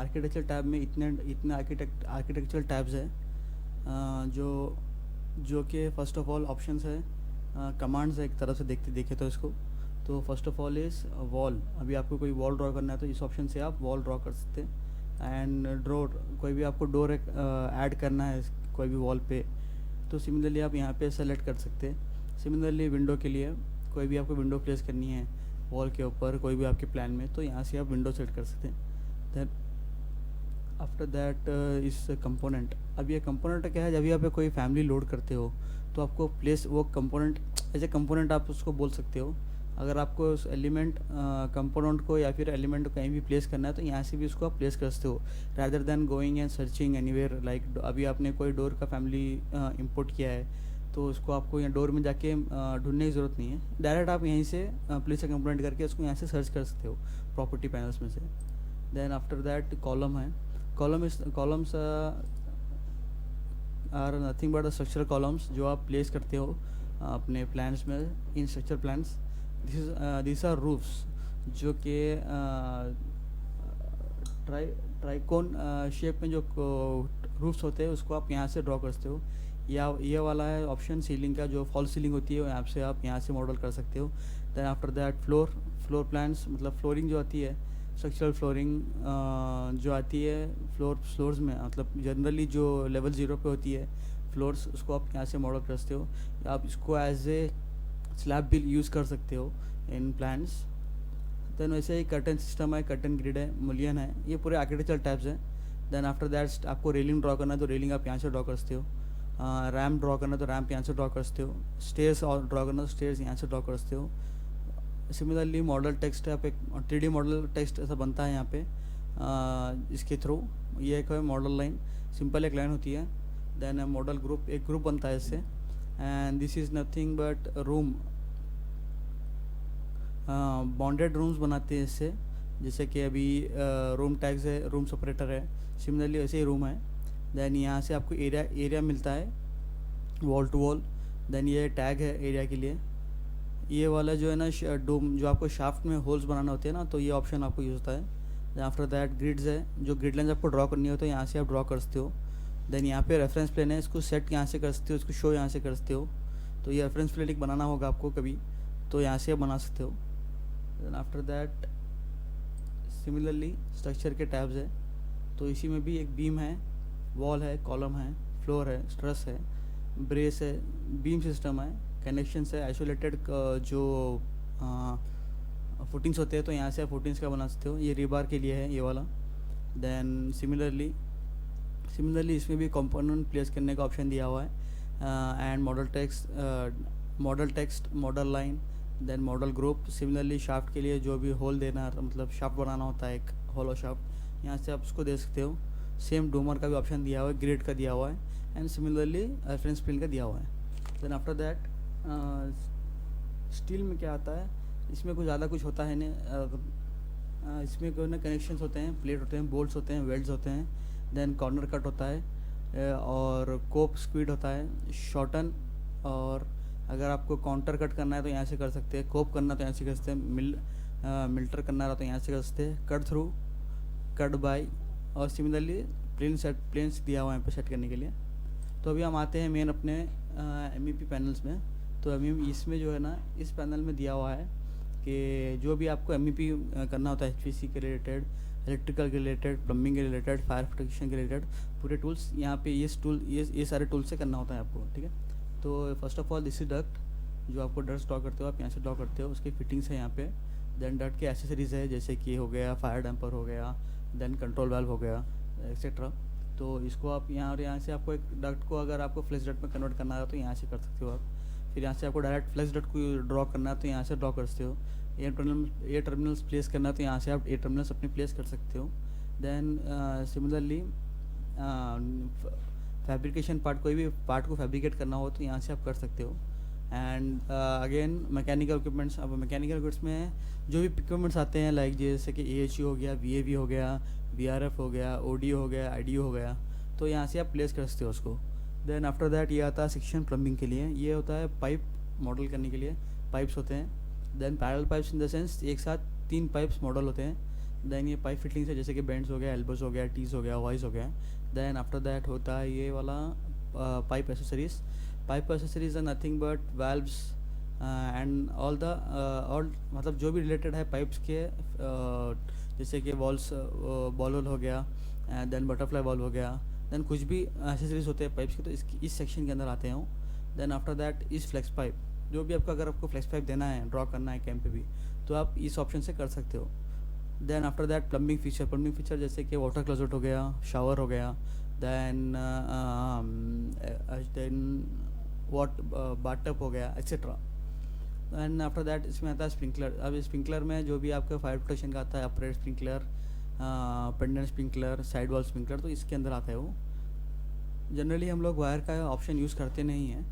Architecture tab में इतने इतने आर्किटेक्चरल टैब्स है, जो जो कि फ़र्स्ट ऑफ ऑल ऑप्शंस है, कमांड्स है एक तरह से देखे तो इसको। तो first of all is wall. अभी आपको कोई वॉल ड्रॉ करना है तो इस ऑप्शन से आप वॉल ड्रॉ कर सकते हैं। एंड डोर, कोई भी आपको डोर ऐड करना है कोई भी वॉल पे, तो सिमिलरली आप यहाँ पे सेलेक्ट कर सकते हैं। सिमिलरली विंडो के लिए कोई भी आपको विंडो प्लेस करनी है वॉल के ऊपर कोई भी आपके प्लान में, तो यहाँ से आप विंडो सेलेक्ट कर सकते हैं। देन आफ्टर दैट इस कंपोनेंट। अब ये कंपोनेंट क्या है, जब भी आप कोई फैमिली लोड करते हो तो आपको प्लेस वो कंपोनेंट एज ए कंपोनेंट आप उसको बोल सकते हो। अगर आपको उस एलिमेंट कंपोनेंट को या फिर एलिमेंट को कहीं भी प्लेस करना है तो यहाँ से भी उसको आप प्लेस कर सकते हो, rather than going and searching anywhere. Like अभी आपने कोई डोर का फैमिली इंपोर्ट किया है तो उसको आपको यहाँ डोर में जाके ढूंढने की ज़रूरत नहीं है, डायरेक्ट आप यहीं से प्लेस ए कंपोनेंट करके उसको यहाँ से सर्च कर सकते हो प्रॉपर्टी पैनल्स में से। देन आफ्टर दैट कॉलम है। Columns are nothing but the structural columns जो आप प्लेस करते हो अपने प्लान्स में in structure plans. This are roofs जो कि ट्राइकोन शेप में जो रूफ्स होते हैं उसको आप यहाँ से ड्रॉ कर सकते हो। या ये वाला है ऑप्शन सीलिंग का, जो फॉल सीलिंग होती है यहाँ से आप यहाँ से मॉडल कर सकते हो। Then after that floor plans, मतलब फ्लोरिंग जो आती है, स्ट्रक्चरल फ्लोरिंग जो आती है फ्लोर्स में, मतलब जनरली जो लेवल 0 पे होती है फ्लोर्स, उसको आप यहाँ से मॉडल कर सकते हो। आप इसको एज ए स्लैब भी यूज़ कर सकते हो इन प्लान्स। देन वैसे ही कर्टन सिस्टम है, कर्टन ग्रिड है, मुलियन है, ये पूरे आर्किटेक्चरल टाइप्स हैं। देन आफ्टर दैट आपको रेलिंग ड्रॉ करना है तो रेलिंग आप यहाँ से ड्रॉ कर सकते हो। रैम्प ड्रॉ करना है तो रैम्प यहाँ से ड्रॉ कर सकते हो। स्टेयर्स और ड्रॉ करना है तो स्टेयर्स यहाँ से ड्रॉ कर सकते हो। सिमिलरली मॉडल टेक्स्ट है, आप एक 3D मॉडल टेक्स्ट ऐसा बनता है यहाँ पे इसके थ्रू। ये एक है मॉडल लाइन, सिंपल एक लाइन होती है। देन मॉडल ग्रुप, एक ग्रुप बनता है इससे। And this is nothing but room, bonded rooms बनाते हैं इससे, जैसे कि अभी रूम टैग्स है, रूम सेपरेटर है, सिमिलरली वैसे ही रूम है। देन यहाँ से आपको एरिया मिलता है वॉल टू वॉल। देन ये टैग है एरिया के लिए। ये वाला जो है ना डोम, जो आपको शाफ्ट में होल्स बनाना होते हैं ना, तो ये ऑप्शन आपको यूज़ होता है। आफ्टर दैट ग्रिड्स है, जो ग्रिड लाइन्स आपको ड्रॉ करनी हो तो यहाँ से आप ड्रॉ कर सकते हो। देन यहाँ पे रेफरेंस प्लेन है, इसको सेट यहाँ से कर सकते हो, इसको शो यहाँ से कर सकते हो। तो ये रेफरेंस प्लेन एक बनाना होगा आपको कभी, तो यहाँ से आप बना सकते हो। Then after that similarly structure के टैब्स है, तो इसी में भी एक बीम है, वॉल है, कॉलम है, फ्लोर है, स्ट्रेस है, ब्रेस है, बीम सिस्टम है, कनेक्शंस है, आइसोलेटेड जो फुटिंग्स होते हैं तो यहाँ से आप फुटिंग्स का बना सकते हो। ये रिबार के लिए है ये वाला। देन सिमिलरली इसमें भी कंपोनेंट प्लेस करने का ऑप्शन दिया हुआ है। And model text, model line, then model group. Similarly shaft के लिए जो भी होल देना, मतलब शाफ्ट बनाना होता है एक होलो शाफ्ट, यहाँ से आप उसको दे सकते हो। सेम डोमर का भी ऑप्शन दिया हुआ है, ग्रिड का दिया हुआ है, एंड सिमिलरली रेफरेंस प्लेन का दिया हुआ है। देन आफ्टर दैट स्टील में क्या आता है, इसमें कुछ ज़्यादा कुछ होता है नहीं। इसमें कोई ना कनेक्शंस होते हैं, प्लेट होते हैं, बोल्ट्स होते हैं, वेल्ड्स होते हैं। देन कॉर्नर कट होता है और कोप स्क्वीड होता है, शॉर्टन। और अगर आपको काउंटर कट करना है तो यहाँ से कर सकते हैं, कोप करना तो यहाँ से कर सकते हैं, मिल्टर करना रहा तो यहाँ से कर सकते हैं, कट थ्रू, कट बाय, और सिमिलरली प्लेन्स दिया हुआ है यहाँ पे सेट करने के लिए। तो अभी हम आते हैं मेन अपने MEP पैनल्स में। तो इसमें जो है ना, इस पैनल में दिया हुआ है कि जो भी आपको MEP करना होता है, HVAC के रिलेटेड, इलेक्ट्रिकल के रिलेटेड, प्लम्बिंग के रिलेटेड, फायर प्रोटेक्शन के रिलेटेड, पूरे टूल्स यहाँ पे ये सारे टूल्स से करना होता है आपको, ठीक है। तो first of all this is duct, जो आपको डक्ट ड्रॉ करते हो आप यहाँ से ड्रॉ करते हो, उसकी फिटिंग्स है यहाँ पे। देन डक्ट के एसेसरीज है, जैसे कि हो गया फायर डैम्पर हो गया, देन कंट्रोल वाल्व हो गया, एक्सेट्रा। तो इसको आप यहाँ से आपको एक डक्ट को अगर आपको फ्लेक्स डक्ट में कन्वर्ट करना है तो यहाँ से कर सकते हो आप। फिर यहाँ से आपको डायरेक्ट फ्लेक्स डक्ट को ड्रॉ करना है तो यहाँ से ड्रॉ कर सकते हो। ए टर्मिनल्स प्लेस करना है तो यहाँ से आप ए टर्मिनल्स अपने प्लेस कर सकते हो। देन सिमिलरली फैब्रिकेशन पार्ट, कोई भी पार्ट को फैब्रिकेट करना हो तो यहाँ से आप कर सकते हो। एंड अगेन मैकेनिकल इक्विपमेंट्स, अब मैकेनिकल इक्विपमेंट्स में जो भी इक्विपमेंट्स आते हैं, लाइक जैसे कि AHU हो गया, VAV हो गया, VRF हो गया, ODO हो गया, IDO हो गया, तो यहाँ से आप प्लेस कर सकते हो उसको। देन आफ्टर दैट ये आता है सेक्शन प्लम्बिंग के लिए, ये होता है पाइप मॉडल करने के लिए, पाइप्स होते हैं। Then parallel pipes in the sense एक साथ 3 पाइप्स मॉडल होते हैं, देन ये पाइप फिटिंग्स है, जैसे कि बेंड्स हो गया, एल्बोस हो गया, टीज हो गया, वॉइस हो गया। देन आफ्टर दैट होता है ये वाला pipe accessories. Pipe accessories are nothing but valves and all मतलब जो भी रिलेटेड है पाइप्स के, जैसे कि वॉल्स, बॉल हो गया, देन बटरफ्लाई वॉल्व हो गया, देन कुछ भी एसेसरीज होते हैं पाइप्स के, तो इस सेक्शन के अंदर आते हैं वो। देन आफ्टर दैट इस फ्लेक्स पाइप, जो भी आपका, अगर आपको फ्लेक्स पाइप देना है, ड्रॉ करना है कैंप पे भी, तो आप इस ऑप्शन से कर सकते हो। Then after that plumbing feature जैसे कि वाटर क्लोजेट हो गया, शावर हो गया, देन वाट बाथटब हो गया, एक्सेट्रा। एंड आफ्टर दैट इसमें आता है स्प्रिंकलर। अब स्प्रिंकलर में जो भी आपका फायर प्रोटेक्शन का आता है, upright sprinkler, pendent sprinkler, side wall sprinkler, तो इसके अंदर आता है वो। जनरली हम लोग वायर का ऑप्शन यूज़ करते नहीं हैं,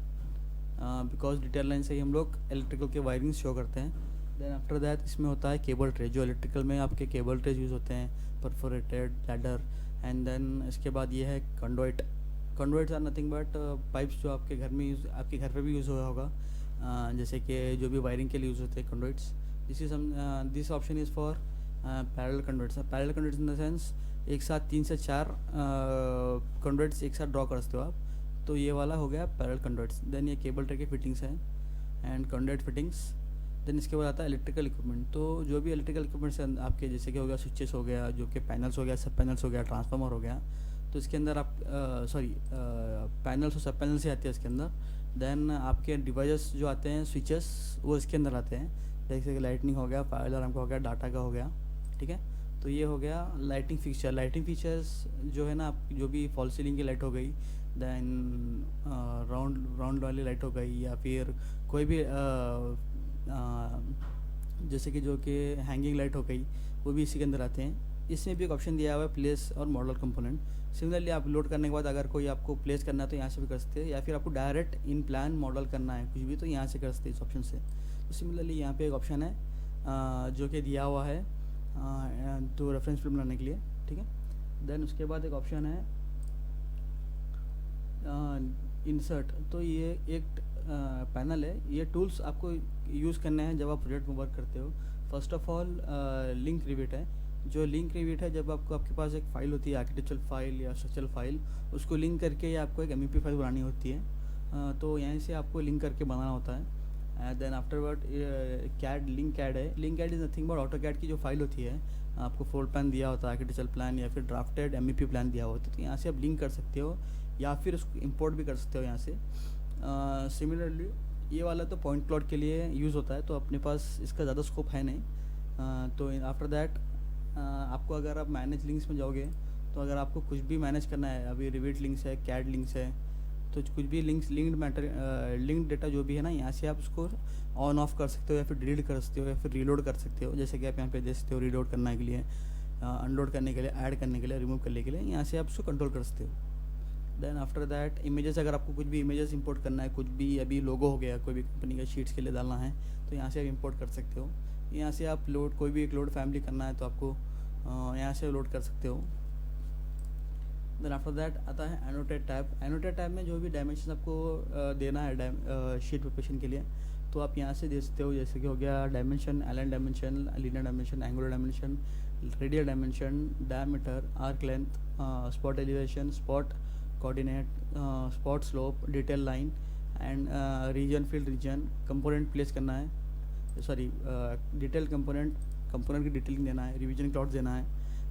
बिकॉज डिटेल लाइन से ही हम लोग इलेक्ट्रिकल के वायरिंग शो करते हैं। देन आफ्टर दैट इसमें होता है केबल ट्रे, जो इलेक्ट्रिकल में आपके केबल ट्रेज यूज़ होते हैं, परफोरेटेड, लैडर। एंड देन इसके बाद ये है कंडोइट। कंडोइट्स आर नथिंग बट पाइप्स जो आपके घर में यूज़, आपके घर पे भी यूज़ हुआ होगा, जैसे कि जो भी वायरिंग के लिए यूज़ होते हैं conduits. This option is for parallel conduits. Parallel conduits in the sense एक साथ 3 से 4 कंडोइट्स एक साथ ड्रॉ कर सकते हो आप, तो ये वाला हो गया पैरेलल कंडोइट्स। देन ये केबल ट्रे की फिटिंग्स हैं एंड कंडोइट फिटिंग्स। देन इसके बाद आता है इलेक्ट्रिकल इक्विपमेंट। तो जो भी इलेक्ट्रिकल इक्विपमेंट्स हैं आपके, जैसे कि हो गया स्विचेस हो गया, जो कि पैनल्स हो गया, सब पैनल्स हो गया, ट्रांसफार्मर हो गया, तो इसके अंदर आप पैनल्स और सब पैनल्स ही आते हैं इसके अंदर। देन आपके डिवाइसेस जो आते हैं, स्विचेस, वो इसके अंदर आते हैं, जैसे कि लाइटनिंग हो गया, फायर अलार्म का हो गया, डाटा का हो गया, ठीक है। तो ये हो गया लाइटिंग फिक्सचर। लाइटिंग फीचर्स जो है ना, आप जो भी फॉल सीलिंग की लाइट हो गई, देन राउंड वाली लाइट हो गई, या फिर कोई भी जैसे कि जो कि हैंगिंग लाइट हो गई, वो भी इसी के अंदर आते हैं। इसमें भी एक ऑप्शन दिया हुआ है प्लेस और मॉडल कंपोनेंट। सिमिलरली आप लोड करने के बाद अगर कोई आपको प्लेस करना है तो यहाँ से भी कर सकते हैं, या फिर आपको डायरेक्ट इन प्लान मॉडल करना है कुछ भी, तो यहाँ से कर सकते हैं इस ऑप्शन से। तो सिमिलरली यहाँ पे एक ऑप्शन है जो कि दिया हुआ है तो रेफरेंस फिल्म बनाने के लिए, ठीक है। देन उसके बाद एक ऑप्शन है इंसर्ट। तो ये एक पैनल है, ये टूल्स आपको यूज़ करने हैं जब आप प्रोजेक्ट में वर्क करते हो। First of all link rivet है। जो लिंक रिविट है, जब आपके पास एक फ़ाइल होती है, आर्किटेक्चरल फाइल या स्ट्रक्चरल फाइल, उसको लिंक करके आपको एक MEP फाइल बनानी होती है, तो यहीं से आपको लिंक करके बनाना होता है। Then afterward CAD, link CAD है। Link CAD is nothing but auto CAD की जो फाइल होती है, आपको फ्लोर प्लान दिया होता है, आर्किटेक्चरल प्लान या फिर ड्राफ्टेड MEP प्लान दिया होता है, तो यहाँ से आप लिंक कर सकते हो या फिर उसको इंपोर्ट भी कर सकते हो यहाँ से। सिमिलरली ये वाला तो पॉइंट क्लाउड के लिए यूज़ होता है, तो अपने पास इसका ज़्यादा स्कोप है नहीं। तो आफ्टर दैट आपको, अगर आप मैनेज लिंक्स में जाओगे, तो अगर आपको कुछ भी मैनेज करना है, अभी रिविट लिंक्स है, कैड लिंक्स है, तो कुछ भी लिंक्स, लिंक्ड डेटा जो भी है ना, यहाँ से आप उसको ऑन ऑफ कर सकते हो, या फिर डिलीट कर सकते हो, या फिर रीलोड कर सकते हो। जैसे कि आप यहाँ पे देख सकते हो, रीलोड करने के लिए, अनलोड करने के लिए, ऐड करने के लिए, रिमूव करने के लिए, यहाँ से आप उसको कंट्रोल कर सकते हो। देन आफ्टर दैट इमेजेस, अगर आपको कुछ भी इमेजेस इंपोर्ट करना है, कुछ भी अभी लोगो हो गया, कोई भी कंपनी का शीट्स के लिए डालना है, तो यहाँ से आप इंपोर्ट कर सकते हो। यहाँ से आप लोड, कोई भी एक लोड फैमिली करना है तो आपको यहाँ से लोड कर सकते हो। देन आफ्टर दैट आता है एनोटेट टैब। एनोटेट टैब में जो भी डायमेंशन आपको देना है शीट प्रिपरेशन के लिए, तो आप यहाँ से दे सकते हो। जैसे कि हो गया dimension, aligned dimension, linear dimension, angular dimension, radial dimension, diameter, arc length, spot elevation, spot coordinate, spot slope, detail line and region, field region, component place करना है, सॉरी डिटेल कंपोनेंट की डिटेलिंग देना है, रिवीजन क्लाउड देना है,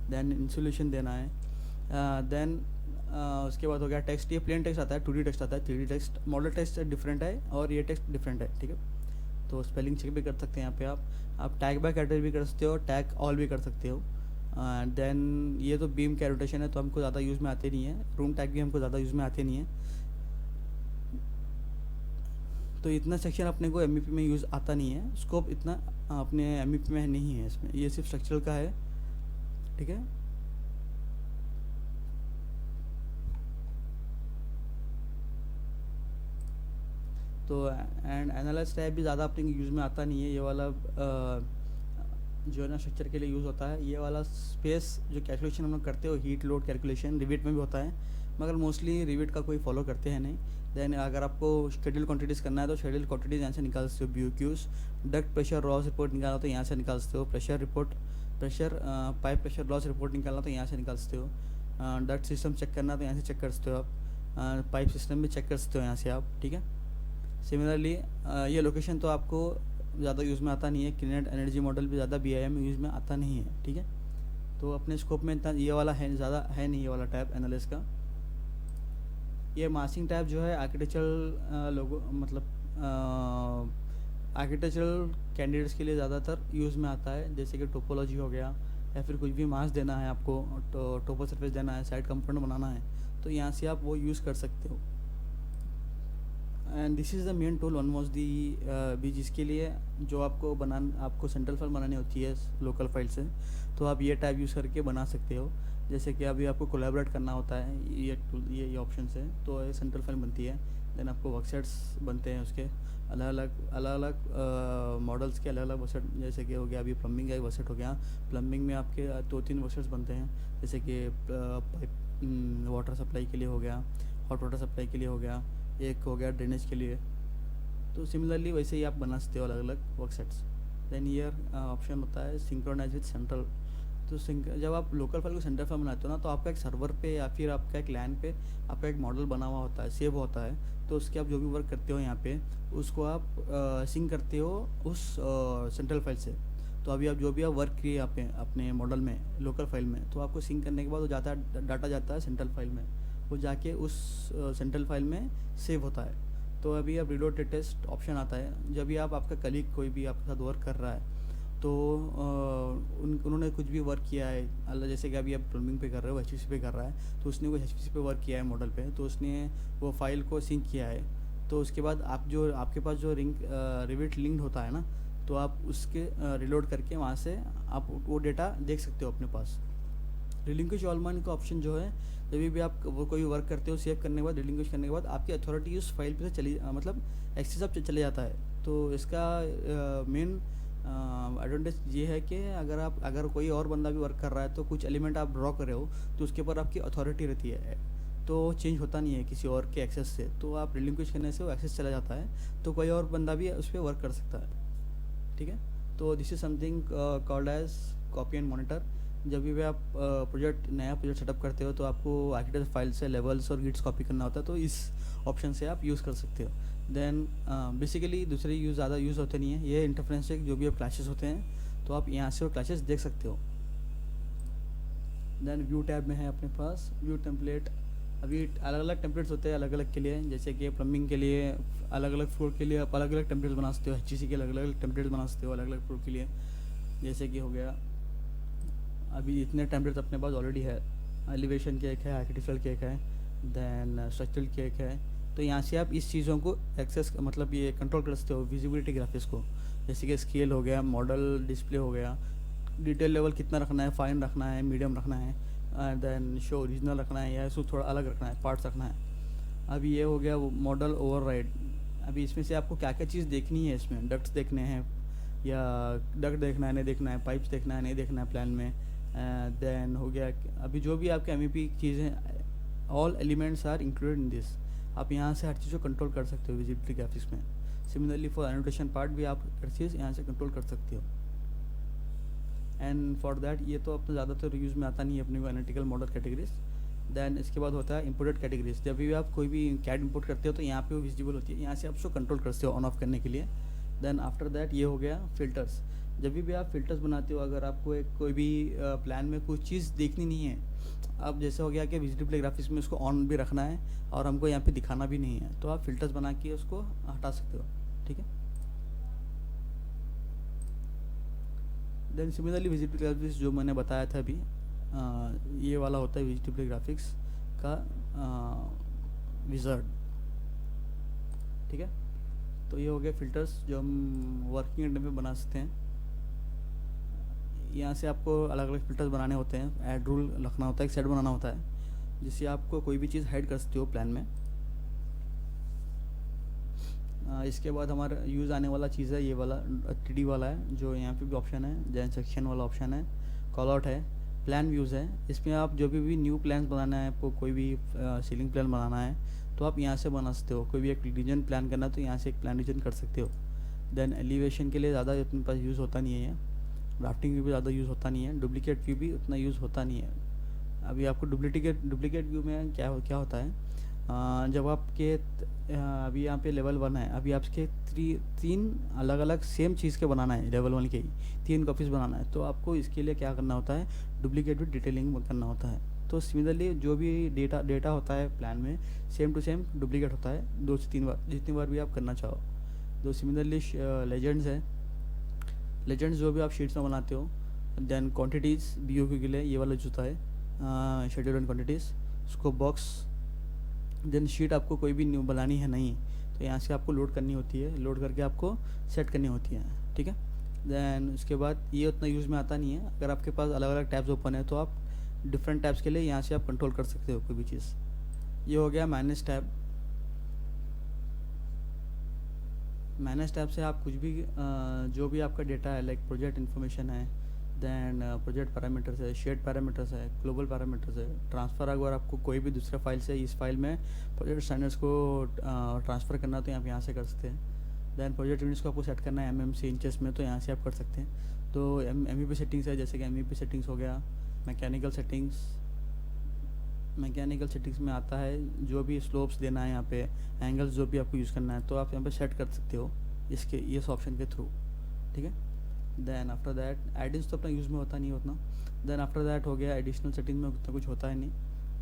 then insulation देना है। Then उसके बाद हो गया टेक्स्ट। ये प्लेन टेक्स्ट आता है, 2D टेक्स्ट आता है, 3D text. Model text different है और ये टेक्स्ट डिफरेंट है, ठीक है। तो स्पेलिंग चेक भी कर सकते हैं यहाँ पे आप टैग बाय कैटेगरी भी कर सकते हो, टैग ऑल भी कर सकते हो। देन ये तो बीम का रोटेशन है, तो हमको ज़्यादा यूज़ में आते नहीं है। रूम टैग भी हमको ज़्यादा यूज़ में आते नहीं है। तो इतना सेक्शन अपने को MEP में यूज़ आता नहीं है, स्कोप इतना अपने MEP में नहीं है इसमें, ये सिर्फ स्ट्रक्चरल का है, ठीक है। तो एंड एनालाइज टैब भी ज़्यादा अपने यूज़ में आता नहीं है। ये वाला जो है ना स्ट्रक्चर के लिए यूज़ होता है। ये वाला स्पेस जो कैलकुलेशन हम लोग करते हो, हीट लोड कैलकुलेशन, रिविट में भी होता है, मगर मोस्टली रिविट का कोई फॉलो करते हैं नहीं। देन अगर आपको शेड्यूल क्वांटिटीज़ करना है तो शेड्यूल क्वांटिटीज़ यहाँ से निकाल सकते हो। BOQs, duct pressure Ross report निकालना तो यहाँ से निकाल सकते हो। Pressure report pressure pipe pressure loss report निकालना तो यहाँ से निकाल सकते हो। डक्ट सिस्टम चेक करना तो यहाँ से चेक कर सकते हो आप। पाइप सिस्टम भी चेक कर सकते हो यहाँ से आप, ठीक है। सिमिलरली ये लोकेशन तो आपको ज़्यादा यूज़ में आता नहीं है, क्लीनेट एनर्जी मॉडल भी ज़्यादा BIM में यूज़ में आता नहीं है, ठीक है। तो अपने स्कोप में इतना ये वाला है ज़्यादा है नहीं, ये वाला टाइप एनालिस का। ये मासिंग टाइप जो है आर्किटेक्चरल लोगों मतलब आर्किटेक्चरल कैंडिडेट्स के लिए ज़्यादातर यूज़ में आता है, जैसे कि टोपोलॉजी हो गया या फिर कुछ भी मास देना है आपको, टोपो सरफेस देना है, साइड कंपोनेंट बनाना है, तो यहाँ से आप वो यूज़ कर सकते हो। And this is the main tool almost दी भी, जिसके लिए जो आपको सेंट्रल फाइल बनानी होती है लोकल फाइल से, तो आप ये टाइप यूज़ करके बना सकते हो। जैसे कि अभी आपको कोलैबोरेट करना होता है, ये टूल ये ऑप्शन से तो ये सेंट्रल फाइल बनती है। देन आपको वर्कसेट्स बनते हैं, उसके अलग अलग मॉडल्स के अलग अलग वर्कसेट, जैसे कि हो गया अभी प्लम्बिंग का एक वर्कसेट हो गया। प्लम्बिंग में आपके 2-3 वर्कसेट्स बनते हैं, जैसे कि पाइप वाटर सप्लाई के लिए हो गया, हॉट वाटर सप्लाई के लिए हो गया, एक हो गया ड्रेनेज के लिए। तो सिमिलरली वैसे ही आप बना सकते हो अलग अलग वर्कसेट्स। देन ईयर ऑप्शन होता है सिंक्रोनाइज विद सेंट्रल। तो जब आप लोकल फाइल को सेंट्रल फाइल बनाते हो ना, तो आपका एक सर्वर पे या फिर आपका एक लैन पे आपका एक मॉडल बना हुआ होता है, सेव होता है। तो उसके आप जो भी वर्क करते हो यहाँ पे, उसको आप सिंक करते हो उस सेंट्रल फाइल से। तो अभी आप जो भी आप वर्क किए यहाँ पे अपने मॉडल में लोकल फाइल में, तो आपको सिंक करने के बाद वो जाता है, डाटा जाता है सेंट्रल फाइल में, वो जाके उस सेंट्रल फाइल में सेव होता है। तो अभी अब रीलोड टेस्ट ऑप्शन आता है, जब भी आपका कलीग कोई भी आपके साथ वर्क कर रहा है, तो उन्होंने कुछ भी वर्क किया है, जैसे कि अभी आप प्लम्बिंग पे कर रहे हो, HPC पे कर रहा है, तो उसने वो HPC पे वर्क किया है मॉडल पे, तो उसने वो फाइल को सिंक किया है। तो उसके बाद आपके पास जो रिविट लिंक्ड होता है ना, तो आप उसके रिलोड करके वहाँ से आप वो डेटा देख सकते हो अपने पास। रिलिंक्विश ऑल माइन का ऑप्शन जो है, जब भी आप वो कोई वर्क करते हो, सेव करने के बाद रिलिंक्विश करने के बाद आपकी अथॉरिटी उस फाइल पे से चली मतलब एक्सेस अब चले जाता है। तो इसका मेन एडवांटेज ये है कि अगर कोई और बंदा भी वर्क कर रहा है, तो कुछ एलिमेंट आप ड्रॉ कर रहे हो, तो उसके ऊपर आपकी अथॉरिटी रहती है, तो चेंज होता नहीं है किसी और के एक्सेस से। तो आप रिलिंक्विश करने से वो एक्सेस चला जाता है, तो कोई और बंदा भी उस पर वर्क कर सकता है, ठीक है। तो this is something called as copy and monitor. जब भी आप नया प्रोजेक्ट सेटअप करते हो, तो आपको आर्किटेक्चर फाइल से लेवल्स और गिट्स कॉपी करना होता है, तो इस ऑप्शन से आप यूज़ कर सकते हो। देन बेसिकली दूसरे ज़्यादा यूज़ होते नहीं है, ये इंटरफेरेंस से जो भी आप क्लैशेस होते हैं, तो आप यहाँ से वो क्लैशेस देख सकते हो। देन व्यू टैब में है अपने पास व्यू टेम्पलेट। अभी अलग अलग टेम्पलेट्स होते हैं अलग अलग के लिए, जैसे कि प्लम्बिंग के लिए अलग अलग फ्लोर के लिए आप अलग अलग टेम्पलेट्स बना सकते हो, HGC के अलग अलग टेम्पलेट्स बना सकते हो अलग अलग फ्लोर के लिए। जैसे कि हो गया अभी इतने टेम्पलेट्स अपने पास ऑलरेडी है, एलिवेशन के एक है, आर्किटेक्चरल के एक है, देन स्ट्रक्चरल के एक है। तो यहाँ से आप इस चीज़ों को एक्सेस मतलब ये कंट्रोल कर सकते हो, विजिबिलिटी ग्राफिक्स को, जैसे कि स्केल हो गया, मॉडल डिस्प्ले हो गया, डिटेल लेवल कितना रखना है, फाइन रखना है, मीडियम रखना है, देन शो ओरिजिनल रखना है या इसको थोड़ा अलग रखना है, पार्ट्स रखना है। अभी ये हो गया मॉडल ओवरराइड। अभी इसमें से आपको क्या क्या चीज़ देखनी है, इसमें डक्ट्स देखने हैं या डक्ट देखना है नहीं देखना है, पाइप्स देखना है नहीं देखना है प्लान में। देन हो गया अभी जो भी आपके MEP चीज़ें, all elements are included in this. आप यहाँ से हर चीज़ को कंट्रोल कर सकते हो विजिबिलिटी ग्राफिक्स में। सिमिलरली फॉर एनोटेशन पार्ट भी आप हर चीज़ यहाँ से कंट्रोल कर सकते हो। एंड फॉर दैट ये तो अपना ज़्यादातर यूज़ में आता नहीं है अपने को, एनालिटिकल मॉडल कैटेगरीज। देन इसके बाद होता है इंपोर्टेड कैटेगरीज। जब भी आप कोई भी कैड इंपोर्ट करते हो, तो यहाँ पे वो विजिबल होती है, यहाँ से आप उसको कंट्रोल करते हो ऑन ऑफ करने के लिए। देन आफ्टर दैट ये हो गया फिल्टर्स। जब भी आप फिल्टर्स बनाते हो, अगर आपको कोई भी प्लान में कुछ चीज़ देखनी नहीं है, अब जैसे हो गया कि विजिबिलिटी ग्राफिक्स में उसको ऑन भी रखना है और हमको यहाँ पे दिखाना भी नहीं है, तो आप फिल्टर्स बना के उसको हटा सकते हो, ठीक है। देन सिमिलरली विजिबिलिटी ग्राफिक्स जो मैंने बताया था अभी, ये वाला होता है विजिबिलिटी ग्राफिक्स का विज़ार्ड, ठीक है। तो ये हो गया फिल्टर्स जो हम वर्किंग एंड में बना सकते हैं। यहाँ से आपको अलग अलग फिल्टर्स बनाने होते हैं, ऐड रूल रखना होता है, एक सेट बनाना होता है, जिससे आपको कोई भी चीज़ हाइड कर सकते हो प्लान में। इसके बाद हमारा यूज़ आने वाला चीज़ है ये वाला 3D वाला है, जो यहाँ पे भी ऑप्शन है, जैन सेक्शन वाला ऑप्शन है, कॉल आउट है, प्लान व्यूज़ है। इसमें आप जो भी न्यू प्लान बनाना है, आपको कोई भी सीलिंग प्लान बनाना है, तो आप यहाँ से बना सकते हो। कोई भी एक रीजन प्लान करना है, तो यहाँ से एक प्लान रीजन कर सकते हो। देन एलिवेशन के लिए ज़्यादा अपने पास यूज़ होता नहीं है ये। ड्राफ्टिंग व्यू भी ज़्यादा यूज़ होता नहीं है, डुप्लीकेट व्यू भी उतना यूज़ होता नहीं है। अभी आपको डुप्लीकेट व्यू में क्या होता है, जब आपके अभी यहाँ पे लेवल 1 है, अभी आपके 3 अलग अलग सेम चीज़ के बनाना है, लेवल 1 के ही 3 कॉपीज़ बनाना है, तो आपको इसके लिए क्या करना होता है, डुप्लीकेट भी डिटेलिंग करना होता है। तो सिमिलरली जो भी डेटा होता है प्लान में, सेम टू सेम डुप्लीकेट होता है 2 से 3 बार, जितनी बार भी आप करना चाहो। तो सिमिलरली लेजेंड्स है, लेजेंड्स जो भी आप शीट्स में बनाते हो, देन क्वांटिटीज़ BOQ के लिए ये वाला जो होता है schedule and quantities, scope box, then sheet आपको कोई भी न्यू बनानी है नहीं, तो यहाँ से आपको लोड करनी होती है, लोड करके आपको सेट करनी होती है, ठीक है। देन उसके बाद ये उतना यूज़ में आता नहीं है। अगर आपके पास अलग अलग टैब्स ओपन है तो आप डिफरेंट टैब्स के लिए यहाँ से आप कंट्रोल कर सकते हो कोई भी चीज़। ये हो गया मैनेज टैब। मैनेज टैब से आप कुछ भी जो भी आपका डेटा है, लाइक प्रोजेक्ट इन्फॉर्मेशन है, देन प्रोजेक्ट पैरामीटर्स है, शेड पैरामीटर्स है, ग्लोबल पैरामीटर्स है, ट्रांसफ़र अगर आपको कोई भी दूसरे फाइल से इस फाइल में प्रोजेक्ट स्टैंडर्ड्स को ट्रांसफ़र करना तो आप यहाँ से कर सकते हैं। देन प्रोजेक्ट यूनिट्स को आपको सेट करना है MM से इंचेस में, तो यहाँ से आप कर सकते हैं। तो MEP सेटिंग्स है, जैसे कि MEP सेटिंग्स हो गया, मैकेनिकल सेटिंग्स में आता है जो भी स्लोप्स देना है, यहाँ पे एंगल्स जो भी आपको यूज़ करना है, तो आप यहाँ पे सेट कर सकते हो इस ऑप्शन के थ्रू, ठीक है। देन आफ्टर दैट एडिंग्स तो अपना यूज़ में होता नहीं उतना। देन आफ्टर दैट हो गया एडिशनल सेटिंग में उतना कुछ होता है नहीं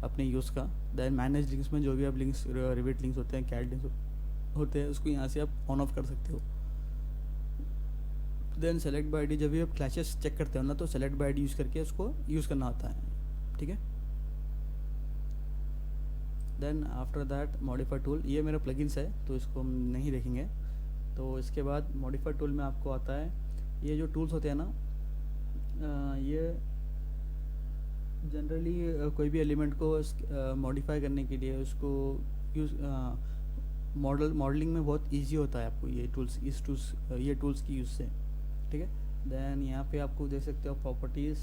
अपने यूज़ का। देन मैनेज लिंक्स में जो भी आप लिंक्स, रिविट लिंक्स होते हैं, कैड लिंक्स होते हैं, उसको यहाँ से आप ऑन ऑफ कर सकते हो। देन सेलेक्ट बाय आईडी, जब भी आप क्लैशेस चेक करते हो ना, तो सेलेक्ट बाय आईडी यूज़ करके उसको यूज़ करना होता है, ठीक है। Then after that modify tool, ये मेरा प्लगइन्स है तो इसको हम नहीं देखेंगे। तो इसके बाद मॉडिफाई टूल में आपको आता है, ये जो टूल्स होते हैं ना, ये जनरली कोई भी एलिमेंट को मॉडिफाई करने के लिए उसको यूज़ मॉडलिंग में बहुत इजी होता है आपको ये टूल्स की यूज़ से, ठीक है। देन यहाँ पे आपको देख सकते हो properties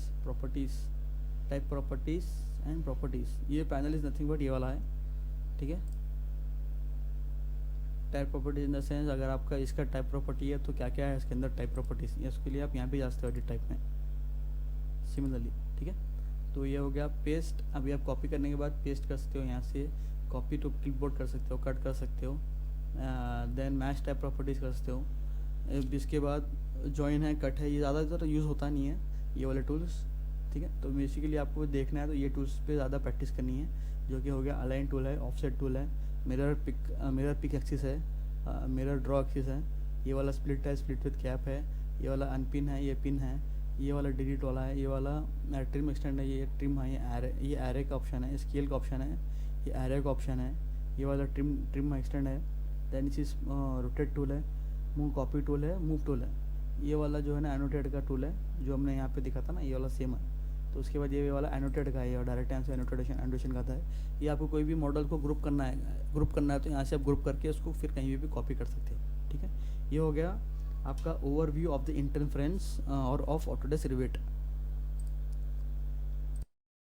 type properties and properties. ये पैनल इज़ नथिंग बट ये वाला है, ठीक है। Type properties in the sense, अगर आपका इसका टाइप प्रॉपर्टी है तो क्या क्या है इसके अंदर टाइप प्रॉपर्टीज़, या उसके लिए आप यहाँ पे जा सकते हो एडिट टाइप में सिमिलरली, ठीक है। तो ये हो गया पेस्ट। अभी आप कॉपी करने के बाद पेस्ट कर सकते हो, यहाँ से कॉपी टू क्लिपबोर्ड कर सकते हो, कट कर सकते हो। देन मैच टाइप प्रॉपर्टीज़ कर सकते हो। इसके बाद जॉइन है, कट है, ये ज़्यादातर यूज़ होता नहीं है ये वाले टूल्स, ठीक है। तो बेसिकली आपको देखना है तो ये टूल्स पे ज़्यादा प्रैक्टिस करनी है, जो कि हो गया अलाइन टूल है, ऑफसेट टूल है, मिरर पिक एक्सिस है, मिरर ड्रॉ एक्सिस है, ये वाला स्प्लिट है, स्प्लिट विद कैप है, ये वाला अनपिन है, ये पिन है, ये वाला डिलीट वाला है, ये वाला ट्रिम एक्सटेंड है, ये ट्रिम है, ये एरे का ऑप्शन है, स्केल का ऑप्शन है, ये एरे का ऑप्शन है, ये वाला ट्रिम एक्सटेंड है। देन इसी रोटेट टूल है, मूव कॉपी टूल है, मूव टूल है, ये वाला जो है ना एनोटेट का टूल है जो हमने यहाँ पे दिखा था ना, ये वाला सेम है। तो उसके बाद ये वाला एनोटेट का है, डायरेक्ट आंसर एनोटेशन का था। ये आपको कोई भी मॉडल को ग्रुप करना है तो यहाँ से आप ग्रुप करके उसको फिर कहीं भी कॉपी कर सकते हैं, ठीक है। ये हो गया आपका ओवरव्यू ऑफ द इंटरफेरेंस और ऑफ ऑटोडेस्क रिवेट।